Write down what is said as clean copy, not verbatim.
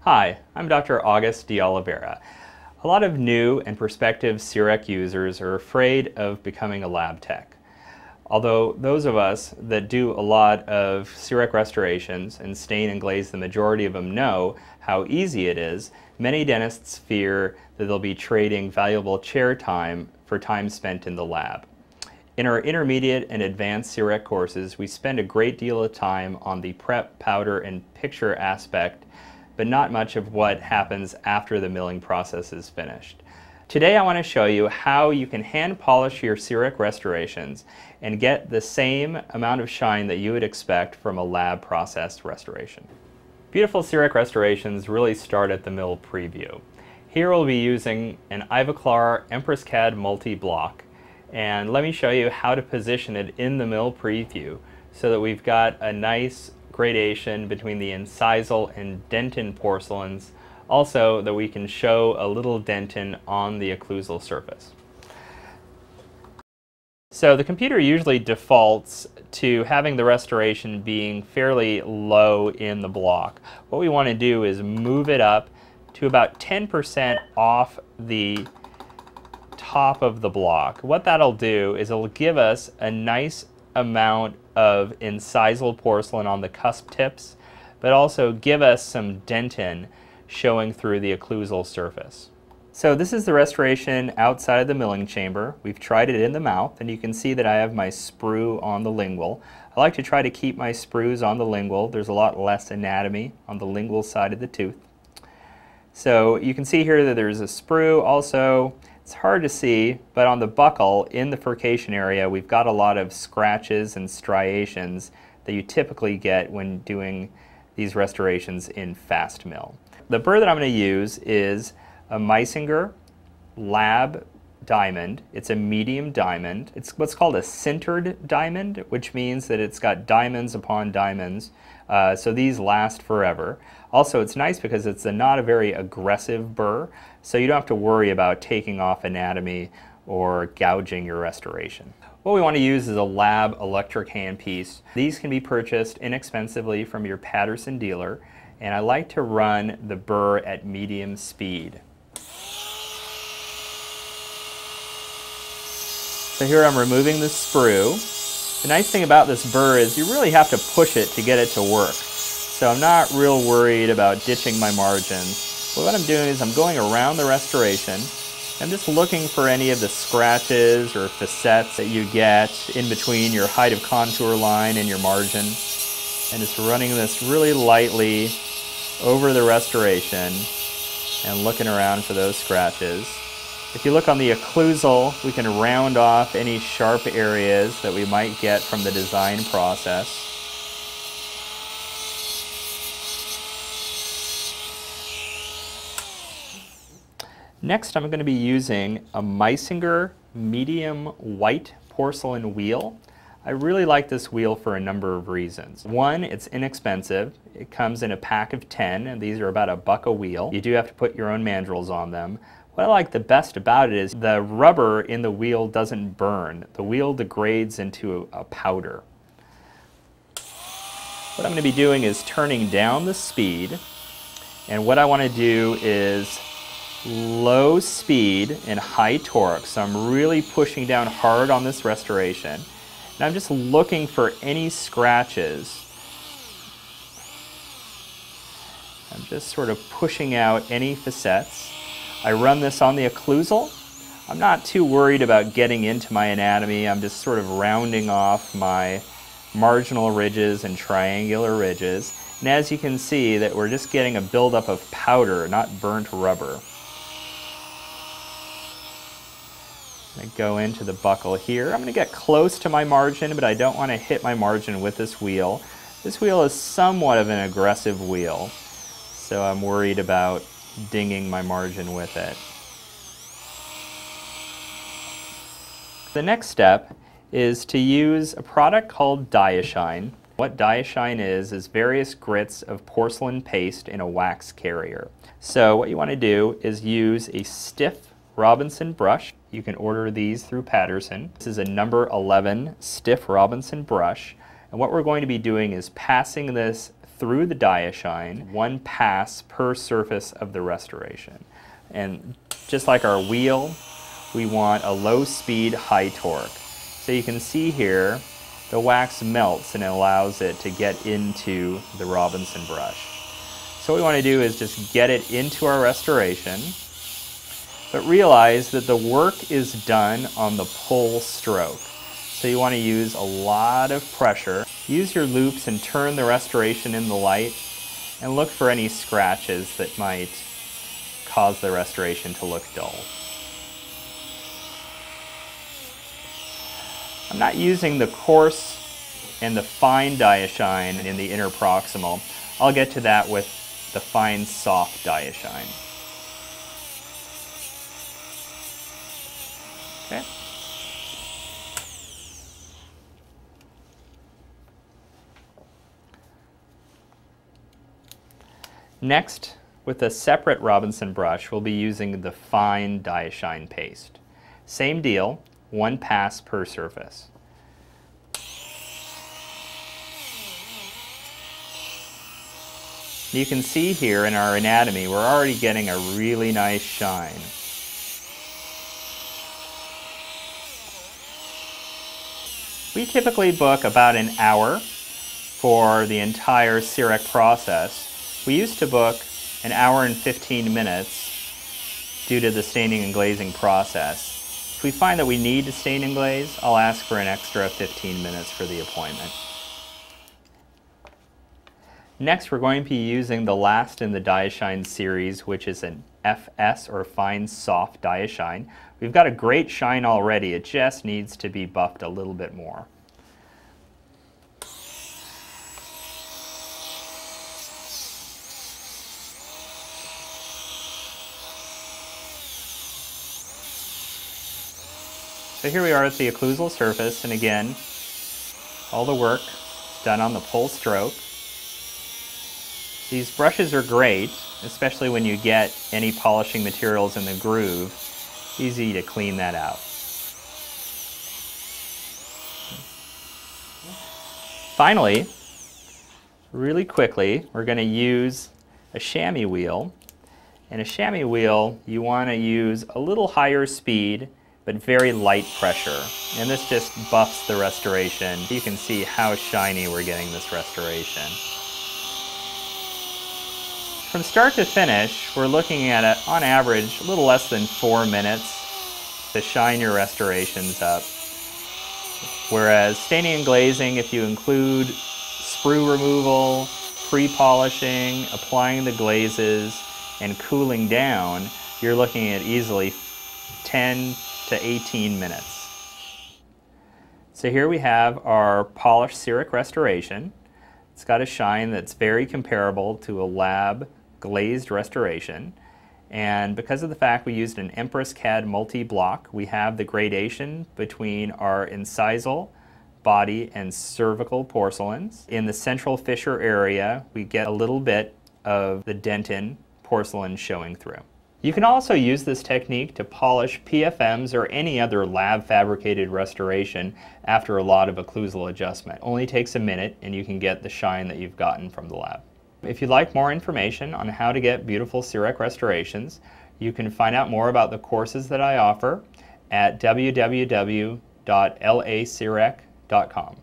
Hi, I'm Dr. August DeOliveira. A lot of new and prospective CEREC users are afraid of becoming a lab tech. Although those of us that do a lot of CEREC restorations and stain and glaze, the majority of them know how easy it is, many dentists fear that they'll be trading valuable chair time for time spent in the lab. In our intermediate and advanced CEREC courses, we spend a great deal of time on the prep, powder, and picture aspect, but not much of what happens after the milling process is finished. Today I want to show you how you can hand polish your CEREC restorations and get the same amount of shine that you would expect from a lab processed restoration. Beautiful CEREC restorations really start at the mill preview. Here we'll be using an Ivoclar Empress CAD multi-block, and let me show you how to position it in the mill preview so that we've got a nice gradation between the incisal and dentin porcelains, also that we can show a little dentin on the occlusal surface. So the computer usually defaults to having the restoration being fairly low in the block. What we want to do is move it up to about 10% off the top of the block. What that'll do is it'll give us a nice amount of incisal porcelain on the cusp tips, but also give us some dentin showing through the occlusal surface. So this is the restoration outside of the milling chamber. We've tried it in the mouth, and you can see that I have my sprue on the lingual. I like to try to keep my sprues on the lingual. There's a lot less anatomy on the lingual side of the tooth. So you can see here that there's a sprue. Also, it's hard to see, but on the buccal in the furcation area we've got a lot of scratches and striations that you typically get when doing these restorations in fast mill. The burr that I'm going to use is a Meisinger Lab diamond. It's a medium diamond. It's what's called a sintered diamond, which means that it's got diamonds upon diamonds, so these last forever. Also, it's nice because it's not a very aggressive burr, so you don't have to worry about taking off anatomy or gouging your restoration. What we want to use is a Lab electric handpiece. These can be purchased inexpensively from your Patterson dealer, and I like to run the burr at medium speed. So here I'm removing the sprue. The nice thing about this burr is you really have to push it to get it to work. So I'm not real worried about ditching my margins. But what I'm doing is I'm going around the restoration. I'm just looking for any of the scratches or facets that you get in between your height of contour line and your margin. And just running this really lightly over the restoration and looking around for those scratches. If you look on the occlusal, we can round off any sharp areas that we might get from the design process. Next, I'm going to be using a Meisinger medium white porcelain wheel. I really like this wheel for a number of reasons. One, it's inexpensive. It comes in a pack of 10, and these are about $1 a wheel. You do have to put your own mandrels on them. What I like the best about it is the rubber in the wheel doesn't burn. The wheel degrades into a powder. What I'm going to be doing is turning down the speed, and what I want to do is low speed and high torque. So I'm really pushing down hard on this restoration, and I'm just looking for any scratches. I'm just sort of pushing out any facets. I run this on the occlusal. I'm not too worried about getting into my anatomy. I'm just sort of rounding off my marginal ridges and triangular ridges. And as you can see, that we're just getting a buildup of powder, not burnt rubber. I'm going to go into the buccal here. I'm going to get close to my margin, but I don't want to hit my margin with this wheel. This wheel is somewhat of an aggressive wheel, so I'm worried about dinging my margin with it. The next step is to use a product called DiaShine. What DiaShine is various grits of porcelain paste in a wax carrier. So what you want to do is use a stiff Robinson brush. You can order these through Patterson. This is a number 11 stiff Robinson brush, and what we're going to be doing is passing this through the DiaShine, one pass per surface of the restoration. And just like our wheel, we want a low speed, high torque. So you can see here, the wax melts and it allows it to get into the Robinson brush. So what we want to do is just get it into our restoration, but realize that the work is done on the pull stroke. So you want to use a lot of pressure. Use your loops and turn the restoration in the light and look for any scratches that might cause the restoration to look dull. I'm not using the coarse and the fine DiaShine in the inner proximal. I'll get to that with the fine soft DiaShine. Okay. Next, with a separate Robinson brush, we'll be using the fine DiaShine paste. Same deal, one pass per surface. You can see here in our anatomy, we're already getting a really nice shine. We typically book about an hour for the entire CEREC process. We used to book an hour and 15 minutes due to the staining and glazing process. If we find that we need to stain and glaze, I'll ask for an extra 15 minutes for the appointment. Next, we're going to be using the last in the DiaShine series, which is an FS or fine soft DiaShine. We've got a great shine already, it just needs to be buffed a little bit more. So here we are at the occlusal surface, and again, all the work is done on the pull stroke. These brushes are great, especially when you get any polishing materials in the groove. Easy to clean that out. Finally, really quickly, we're going to use a chamois wheel. And a chamois wheel, you want to use a little higher speed, but very light pressure. And this just buffs the restoration. You can see how shiny we're getting this restoration. From start to finish, we're looking at, on average, a little less than 4 minutes to shine your restorations up. Whereas staining and glazing, if you include sprue removal, pre-polishing, applying the glazes, and cooling down, you're looking at easily 10 to 18 minutes. So here we have our polished CEREC restoration. It's got a shine that's very comparable to a lab glazed restoration. And because of the fact we used an Empress CAD multi-block, we have the gradation between our incisal, body, and cervical porcelains. In the central fissure area, we get a little bit of the dentin porcelain showing through. You can also use this technique to polish PFMs or any other lab fabricated restoration after a lot of occlusal adjustment. It only takes a minute and you can get the shine that you've gotten from the lab. If you'd like more information on how to get beautiful CEREC restorations, you can find out more about the courses that I offer at www.lacerec.com.